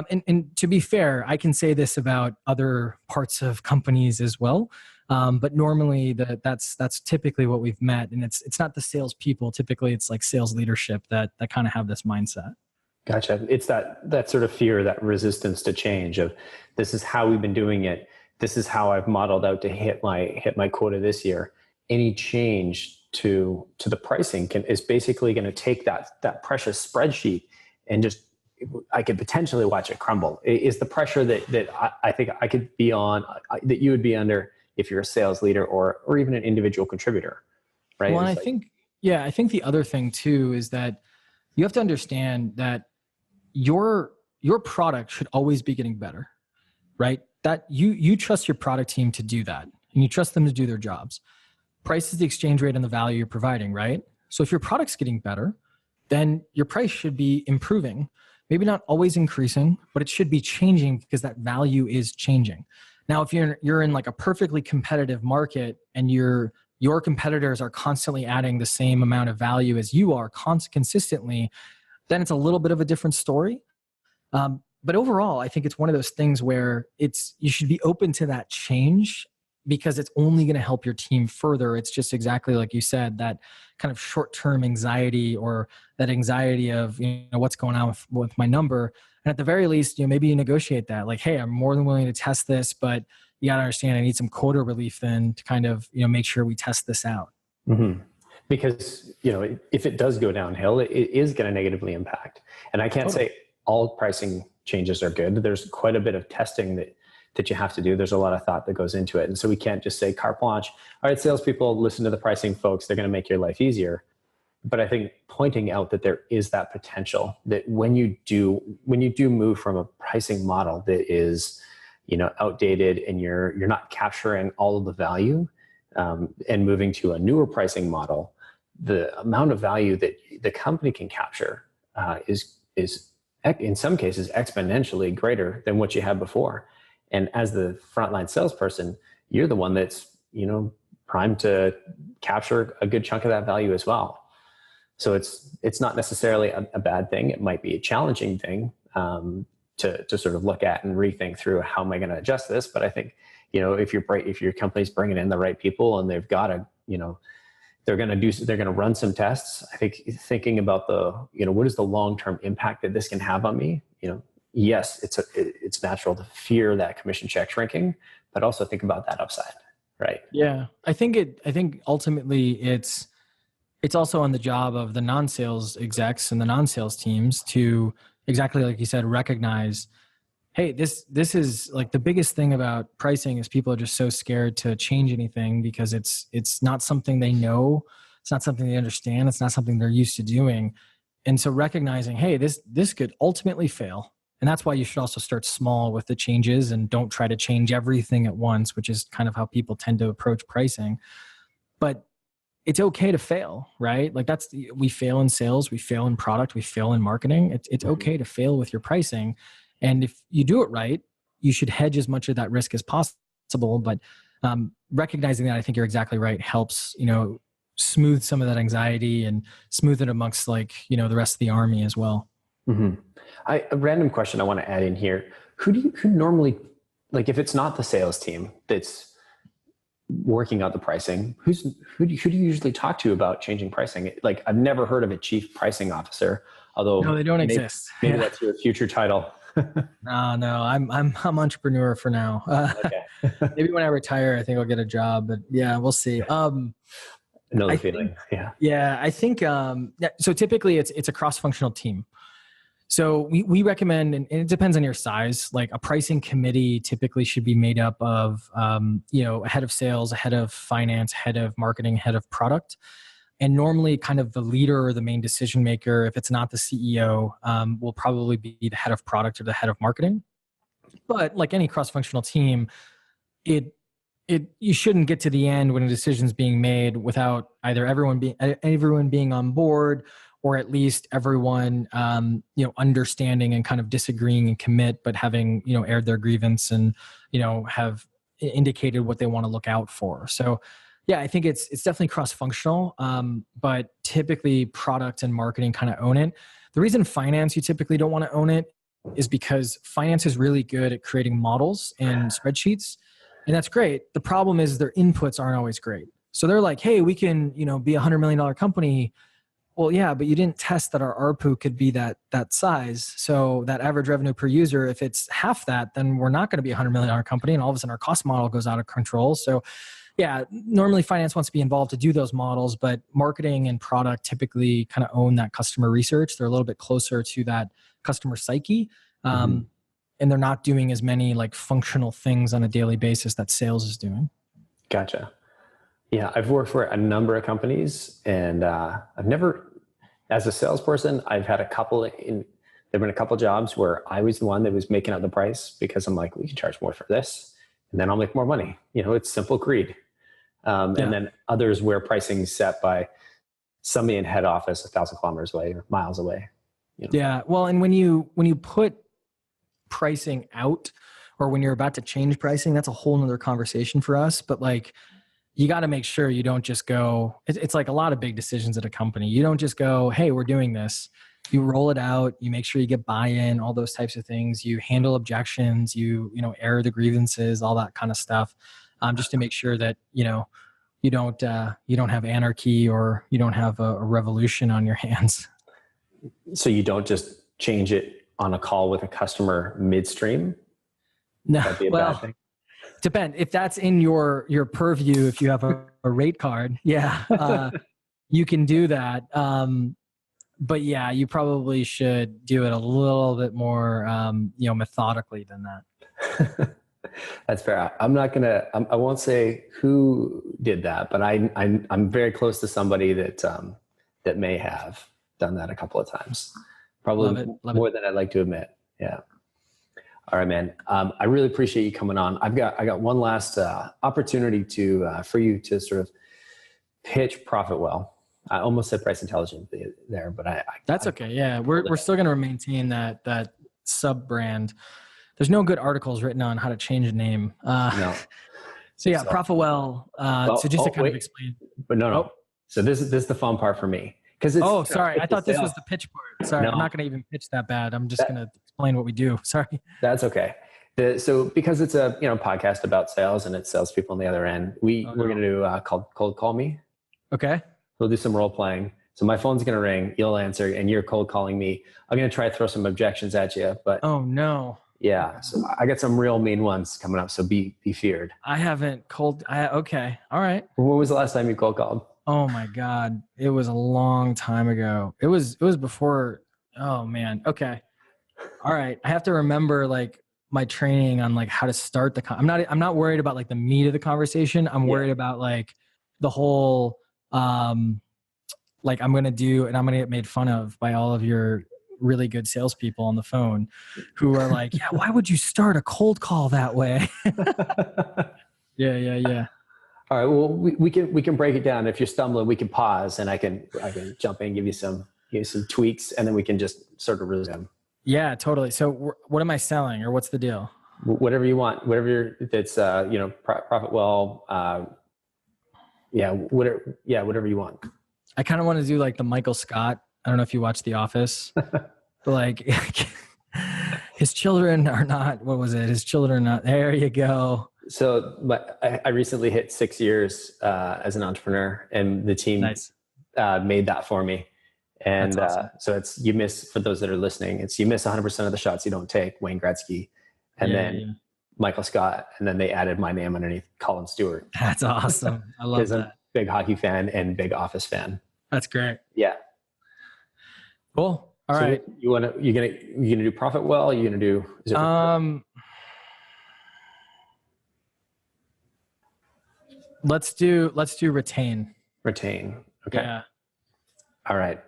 And to be fair, I can say this about other parts of companies as well. But normally that's typically what we've met. And it's not the salespeople. Typically it's like sales leadership that kind of have this mindset. Gotcha. It's that sort of fear, that resistance to change of, this is how we've been doing it. This is how I've modeled out to hit my quota this year. Any change to the pricing is basically going to take that precious spreadsheet and just, I could potentially watch it crumble. Is the pressure that I think I could be on, that you would be under if you're a sales leader or even an individual contributor, right? Well, I think the other thing too is that you have to understand that your product should always be getting better, right? That you trust your product team to do that, and you trust them to do their jobs. Price is the exchange rate on the value you're providing, right? So if your product's getting better, then your price should be improving. Maybe not always increasing, but it should be changing because that value is changing. Now, if you're in like a perfectly competitive market and your competitors are constantly adding the same amount of value as you are consistently, then it's a little bit of a different story. But overall, I think it's one of those things where you should be open to that change, because it's only going to help your team further. It's just exactly like you said, that kind of short-term anxiety, or that anxiety of, what's going on with my number. And at the very least, maybe you negotiate that, like, hey, I'm more than willing to test this, but you got to understand I need some quota relief then to kind of, make sure we test this out. Mm-hmm. Because, if it does go downhill, it is going to negatively impact. And I can't say all pricing changes are good. There's quite a bit of testing that that you have to do. There's a lot of thought that goes into it. And so we can't just say carte blanche, all right, salespeople, listen to the pricing folks. They're going to make your life easier. But I think pointing out that there is that potential that when you do move from a pricing model that is, outdated and you're not capturing all of the value, and moving to a newer pricing model, the amount of value that the company can capture is in some cases exponentially greater than what you had before. And as the frontline salesperson, you're the one that's primed to capture a good chunk of that value as well. So it's not necessarily a bad thing. It might be a challenging thing to sort of look at and rethink through, how am I going to adjust this? But I think, if your company's bringing in the right people and they've got they're going to run some tests. I think thinking about what is the long-term impact that this can have on me? Yes, it's natural to fear that commission check shrinking, but also think about that upside, right? Yeah, I think ultimately it's also on the job of the non-sales execs and the non-sales teams to, exactly like you said, recognize, hey, this is like the biggest thing about pricing is people are just so scared to change anything because it's not something they know, it's not something they understand, it's not something they're used to doing. And so recognizing, hey, this could ultimately fail. And that's why you should also start small with the changes and don't try to change everything at once, which is kind of how people tend to approach pricing. But it's okay to fail, right? Like we fail in sales, we fail in product, we fail in marketing. It's okay to fail with your pricing. And if you do it right, you should hedge as much of that risk as possible. But recognizing that, I think you're exactly right, helps, smooth some of that anxiety and smooth it amongst the rest of the army as well. Mm-hmm. A random question I want to add in here. Who normally, if it's not the sales team that's working out the pricing, who do you usually talk to about changing pricing? I've never heard of a chief pricing officer, although no, they don't exist. Maybe that's your future title. No, I'm entrepreneur for now. Okay. Maybe when I retire, I think I'll get a job, but yeah, we'll see. Know the feeling. Yeah, I think, so typically it's a cross-functional team. So we recommend, and it depends on your size, like a pricing committee typically should be made up of, a head of sales, a head of finance, head of marketing, head of product. And normally kind of the leader or the main decision maker, if it's not the CEO, will probably be the head of product or the head of marketing. But like any cross-functional team, you shouldn't get to the end when a decision's being made without either everyone being on board, or at least everyone, understanding and kind of disagreeing and commit, but having, aired their grievance and, have indicated what they want to look out for. So yeah, I think it's definitely cross-functional, but typically product and marketing kind of own it. The reason finance, you typically don't want to own it, is because finance is really good at creating models and spreadsheets, and that's great. The problem is their inputs aren't always great. So they're like, hey, we can, be a $100 million company. Well, yeah, but you didn't test that our ARPU could be that size. So that average revenue per user, if it's half that, then we're not going to be a $100 million company, and all of a sudden our cost model goes out of control. So yeah, normally finance wants to be involved to do those models, but marketing and product typically kind of own that customer research. They're a little bit closer to that customer psyche. And they're not doing as many functional things on a daily basis that sales is doing. Gotcha. Yeah, I've worked for a number of companies, and I've never, as a salesperson, I've had there've been a couple jobs where I was the one that was making out the price because I'm like, we can charge more for this, and then I'll make more money. It's simple greed. And then others where pricing is set by somebody in head office 1,000 kilometers away or miles away. Yeah. Well, and when you put pricing out, or when you're about to change pricing, that's a whole nother conversation for us. But you got to make sure you don't just go, it's like a lot of big decisions at a company. You don't just go, hey, we're doing this. You roll it out, you make sure you get buy-in, all those types of things. You handle objections, you air the grievances, all that kind of stuff. Just to make sure that, you don't have anarchy, or you don't have a revolution on your hands. So you don't just change it on a call with a customer midstream? No, that'd be a bad thing. Depend if that's in your purview. If you have a rate card, you can do that. But yeah, you probably should do it a little bit more, methodically than that. That's fair. I'm not gonna. I won't say who did that, but I'm very close to somebody that may have done that a couple of times. Probably more than I'd like to admit. Yeah. All right, man. I really appreciate you coming on. I got one last opportunity for you to sort of pitch ProfitWell. I almost said Price Intelligence there, but that's okay. Yeah, we're still going to maintain that sub brand. There's no good articles written on how to change a name. No. So yeah, ProfitWell. So just to kind of explain. But no. So this is the fun part for me. Sorry. I thought this was the pitch part. Sorry, no. I'm not going to even pitch that bad. I'm just going to explain what we do. Sorry. That's okay. So because it's a podcast about sales and it's salespeople on the other end, we're going to do cold call me. Okay. We'll do some role playing. So my phone's going to ring, you'll answer, and you're cold calling me. I'm going to try to throw some objections at you, but oh no. Yeah. So I got some real mean ones coming up. So be feared. I haven't okay. All right. When was the last time you cold called? Oh my God. It was a long time ago. It was before. Oh man. Okay. All right. I have to remember like my training on like how to start I'm not worried about like the meat of the conversation. I'm worried about like the whole, like I'm going to get made fun of by all of your really good salespeople on the phone who are like, yeah, why would you start a cold call that way? Yeah. All right. Well, we can break it down. If you're stumbling, we can pause and I can jump in, give you some tweaks, and then we can just sort of resume. Yeah, totally. So what am I selling, or what's the deal? Whatever you want, that's ProfitWell. Whatever you want. I kind of want to do like the Michael Scott. I don't know if you watch The Office, but like his children are not, what was it? His children are not, there you go. So I recently hit 6 years as an entrepreneur, and the team made that for me. And awesome. So you miss, for those that are listening, you miss 100% of the shots you don't take, Wayne Gretzky, and then Michael Scott, and then they added my name underneath, Collin Stewart. That's awesome. I love that. I'm a big hockey fan and big Office fan. That's great. Yeah. Cool. All right. You gonna do ProfitWell? You gonna do? Let's do retain. Retain. Okay. Yeah. All right.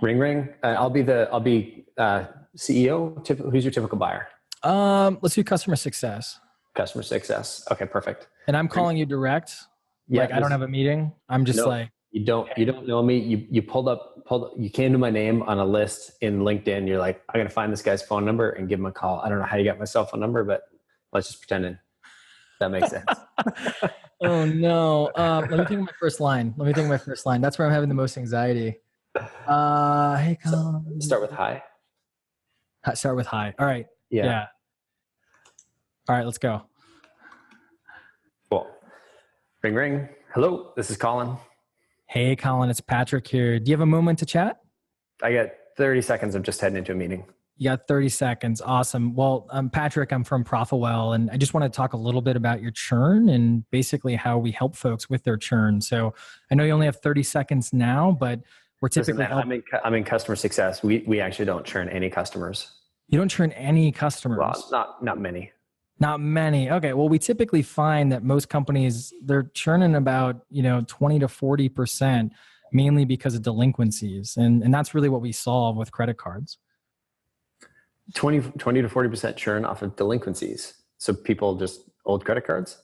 Ring. I'll be CEO. Who's your typical buyer? Let's do customer success. Customer success. Okay, perfect. And I'm calling you direct. Yeah. Like I don't have a meeting. I'm just like. You don't know me. You pulled up, you came to my name on a list in LinkedIn. You're like, I'm going to find this guy's phone number and give him a call. I don't know how you got my cell phone number, but let's just pretend that makes sense. Oh no. Let me think of my first line. That's where I'm having the most anxiety. Hey, Collin. Start with hi. Start with hi. All right. Yeah. All right, let's go. Cool. Ring. Hello, this is Collin. Hey, Collin, it's Patrick here. Do you have a moment to chat? I got 30 seconds. I'm just heading into a meeting. You got 30 seconds. Awesome. Well, I'm Patrick. I'm from ProfitWell, and I just want to talk a little bit about your churn and basically how we help folks with their churn. So I know you only have 30 seconds now, but we're typically I'm in customer success. We actually don't churn any customers. You don't churn any customers? Well, not many. Not many. Okay. Well, we typically find that most companies, they're churning about, 20 to 40%, mainly because of delinquencies. And that's really what we solve with credit cards. 20 to 40% churn off of delinquencies. So people just old credit cards?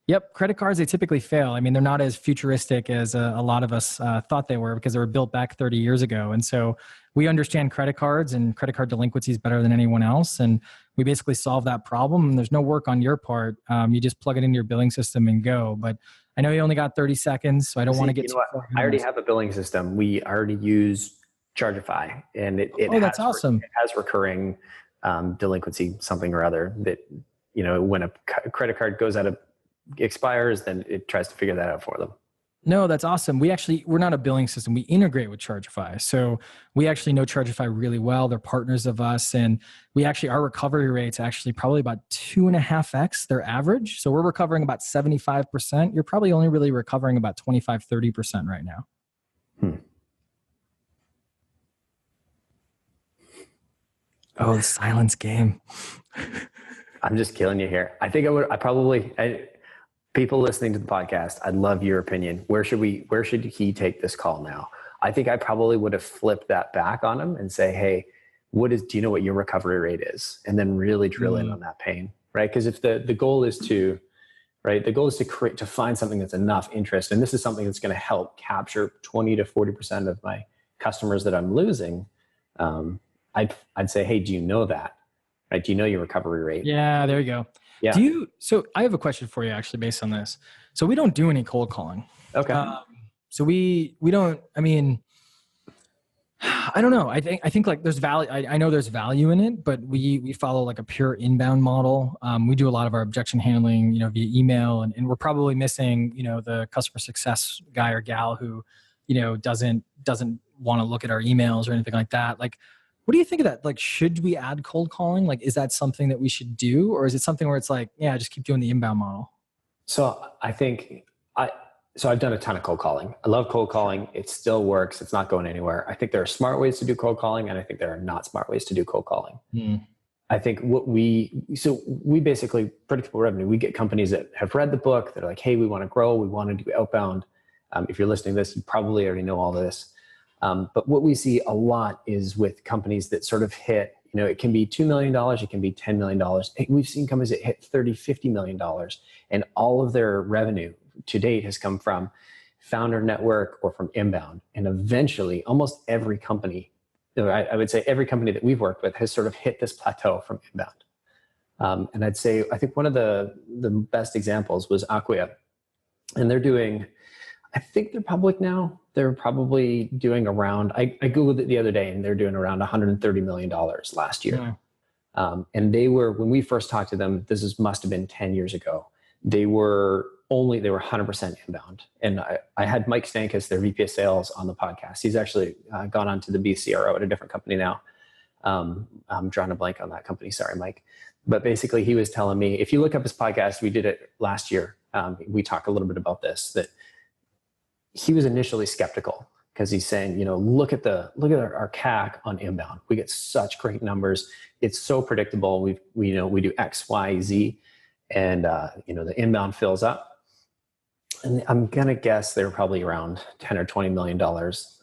Yep. Credit cards, they typically fail. I mean, they're not as futuristic as a lot of us thought they were, because they were built back 30 years ago. And so we understand credit cards and credit card delinquencies better than anyone else. And we basically solve that problem. And there's no work on your part. You just plug it into your billing system and go. But I know you only got 30 seconds, so I don't want to get too far. I already have a billing system. We already use Chargeify, and that's awesome. It has recurring delinquency, something or other that, when a credit card expires, then it tries to figure that out for them. No, that's awesome. We're not a billing system. We integrate with Chargeify. So we actually know Chargeify really well. They're partners of us. And our recovery rate's actually probably about 2.5x their average. So we're recovering about 75%. You're probably only really recovering about 25, 30% right now. Oh, the silence game. I'm just killing you here. I think people listening to the podcast, I'd love your opinion. Where should he take this call now? I think I probably would have flipped that back on him and say, hey, do you know what your recovery rate is? And then really drill in on that pain, right? Because if the goal is to, right, the goal is to find something that's enough interest. And this is something that's going to help capture 20 to 40% of my customers that I'm losing. I'd say, hey, do you know that? Right? Do you know your recovery rate? Yeah, there you go. Yeah. So I have a question for you actually based on this. So we don't do any cold calling. Okay. So we don't, I mean, I don't know. I think like there's value. I know there's value in it, but we follow like a pure inbound model. We do a lot of our objection handling, via email, and we're probably missing, the customer success guy or gal who, doesn't want to look at our emails or anything like that. Like, what do you think of that? Like, should we add cold calling? Like, is that something that we should do, or is it something where it's like, yeah, just keep doing the inbound model? So I think I've done a ton of cold calling. I love cold calling. It still works. It's not going anywhere. I think there are smart ways to do cold calling, and I think there are not smart ways to do cold calling. I think we basically, predictable revenue, we get companies that have read the book. They're like, hey, we want to grow. We want to do outbound. If you're listening to this, you probably already know all this. But what we see a lot is with companies that sort of hit, it can be $2 million, it can be $10 million. We've seen companies that hit $30, $50 million, and all of their revenue to date has come from founder network or from inbound. And eventually, almost every company, I would say every company that we've worked with has sort of hit this plateau from inbound. And I'd say, I think one of the best examples was Acquia. And they're doing, I think they're public now. They're probably doing around, I Googled it the other day, and they're doing around $130 million last year. Yeah. And they were, when we first talked to them, must have been 10 years ago. They were 100% inbound. And I had Mike Stankus, their VP of sales, on the podcast. He's actually gone on to be CRO at a different company now. I'm drawing a blank on that company. Sorry, Mike. But basically he was telling me, if you look up his podcast, we did it last year. We talk a little bit about this, that he was initially skeptical because he's saying, look at our CAC on inbound. We get such great numbers. It's so predictable. We do X, Y, Z, and the inbound fills up. And I'm gonna guess they're probably around $10 or $20 million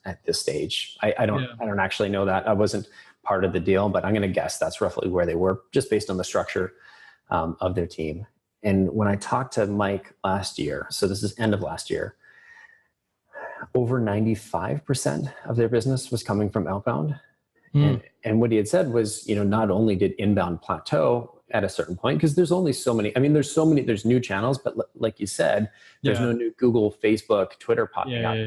at this stage. I don't actually know that. I wasn't part of the deal, but I'm gonna guess that's roughly where they were, just based on the structure of their team. And when I talked to Mike last year, so this is end of last year, over 95% of their business was coming from outbound. And what he had said was, not only did inbound plateau at a certain point, because there's only so many, there's new channels, but like you said, there's no new Google, Facebook, Twitter popping up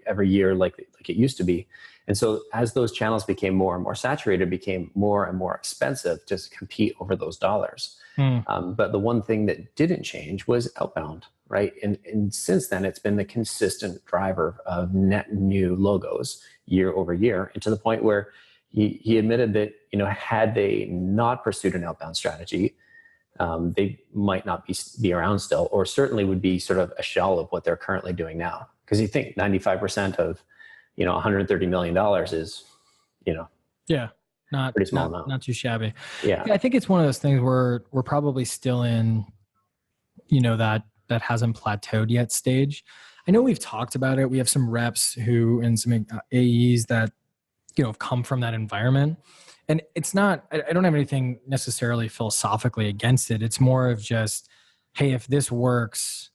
every year like it used to be. And so as those channels became more and more saturated, became more and more expensive to compete over those dollars. But the one thing that didn't change was outbound, right? And since then, it's been the consistent driver of net new logos year over year, and to the point where he admitted that, had they not pursued an outbound strategy, they might not be around still, or certainly would be sort of a shell of what they're currently doing now. Because you think 95% of, $130 million is, not pretty small amount. Not too shabby. Yeah, I think it's one of those things where we're probably still in, that hasn't plateaued yet stage. I know we've talked about it. We have some reps and some AEs that, have come from that environment. And it's not, I don't have anything necessarily philosophically against it. It's more of just, hey, if this works,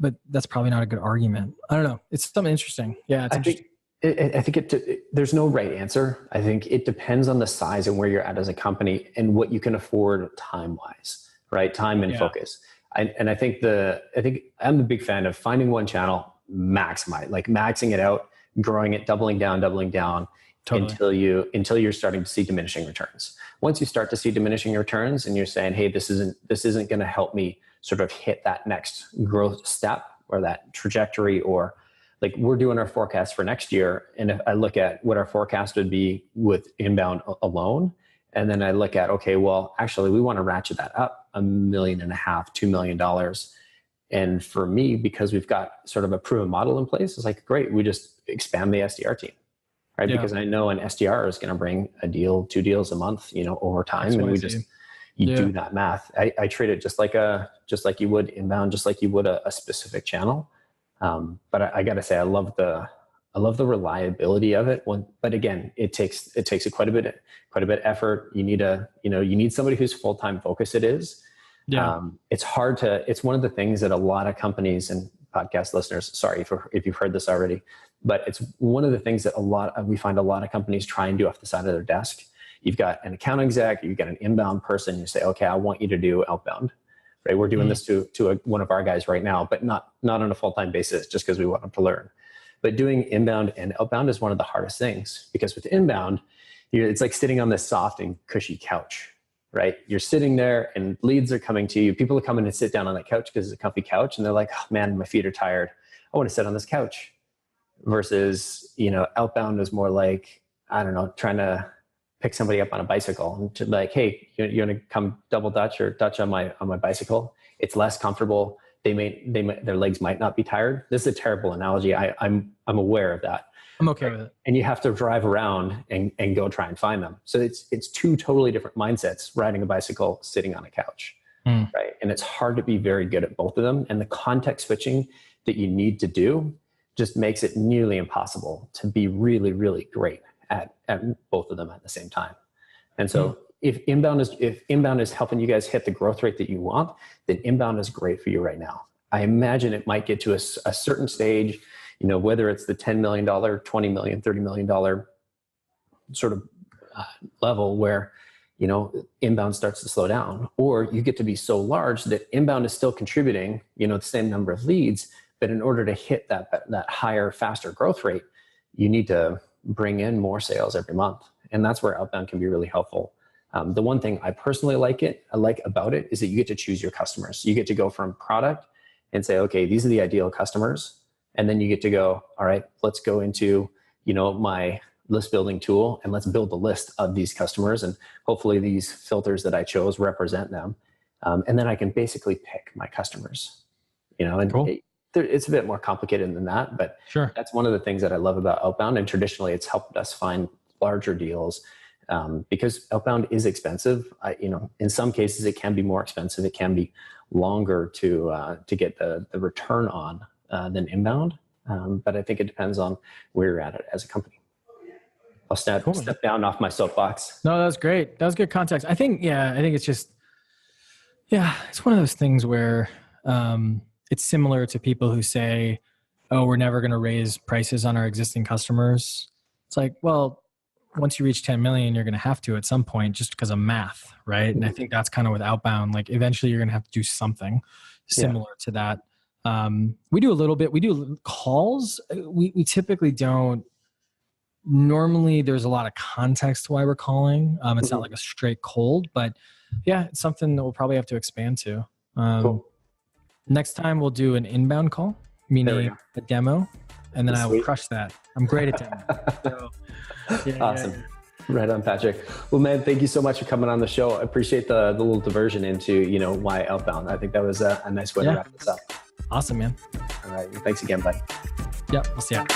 but that's probably not a good argument. I don't know. It's something interesting. Yeah, it's interesting. I think there's no right answer. I think it depends on the size and where you're at as a company and what you can afford time-wise, right? Time and focus. And I think I'm a big fan of finding one channel, maxing it out, growing it, doubling down totally. until you're starting to see diminishing returns. Once you start to see diminishing returns and you're saying, hey, this isn't going to help me sort of hit that next growth step or that trajectory, or like we're doing our forecast for next year. And if I look at what our forecast would be with inbound alone, and then I look at, okay, well, actually we want to ratchet that up $1.5 million, $2 million. And for me, because we've got sort of a proven model in place, it's like, great, we just expand the SDR team, right? Yeah. Because I know an SDR is going to bring a deal, 2 deals a month, over time. And we just, you do that math. I treat it just like you would inbound, just like you would a specific channel. But I got to say, I love the reliability of it. But again, it takes quite a bit of effort. You need somebody whose full-time focus it is. Yeah. It's one of the things that a lot of companies, and podcast listeners, sorry if you've heard this already, but it's one of the things that we find a lot of companies try and do off the side of their desk. You've got an account exec, you've got an inbound person, you say, okay, I want you to do outbound, right? We're doing this to one of our guys right now, but not on a full-time basis, just because we want them to learn. But doing inbound and outbound is one of the hardest things, because with inbound, it's like sitting on this soft and cushy couch, right? You're sitting there and leads are coming to you. People are coming and sit down on that couch because it's a comfy couch, and they're like, oh man, my feet are tired. I want to sit on this couch. Versus, outbound is more like, I don't know, trying to pick somebody up on a bicycle and to like, hey, you're going to come double Dutch or Dutch on my bicycle. It's less comfortable. Their legs might not be tired. This is a terrible analogy. I'm aware of that. I'm okay with it. And you have to drive around and go try and find them. So it's two totally different mindsets, riding a bicycle, sitting on a couch, right? And it's hard to be very good at both of them. And the context switching that you need to do just makes it nearly impossible to be really, really great at both of them at the same time. And so if inbound is helping you guys hit the growth rate that you want, then inbound is great for you right now. I imagine it might get to a certain stage, whether it's the $10 million, $20 million, $30 million sort of level where, inbound starts to slow down, or you get to be so large that inbound is still contributing, the same number of leads. But in order to hit that higher, faster growth rate, you need to bring in more sales every month. And that's where outbound can be really helpful. The one thing I personally like about it is that you get to choose your customers. You get to go from product and say, okay, these are the ideal customers. And then you get to go, all right, let's go into, my list building tool and let's build a list of these customers. And hopefully these filters that I chose represent them. And then I can basically pick my customers, and cool. It's a bit more complicated than that, but sure. That's one of the things that I love about outbound. And traditionally it's helped us find larger deals because outbound is expensive. In some cases it can be more expensive. It can be longer to get the return on than inbound. But I think it depends on where you're at it as a company. I'll step down off my soapbox. No, that was great. That was good context. I think it's just, it's one of those things where, it's similar to people who say, oh, we're never going to raise prices on our existing customers. It's like, well, once you reach 10 million, you're going to have to at some point just because of math, right? And I think that's kind of with outbound. Like eventually you're going to have to do something similar to that. We do calls. We typically don't. Normally there's a lot of context to why we're calling. It's not like a straight cold, but it's something that we'll probably have to expand to. Cool. Next time we'll do an inbound call, meaning a demo, and then I will crush that. I'm great at demo. So, awesome. Yeah. Right on, Patrick. Well, man, thank you so much for coming on the show. I appreciate the little diversion into, why outbound. I think that was a nice way to wrap this up. Awesome, man. All right. Thanks again, buddy. Yep. We'll see ya.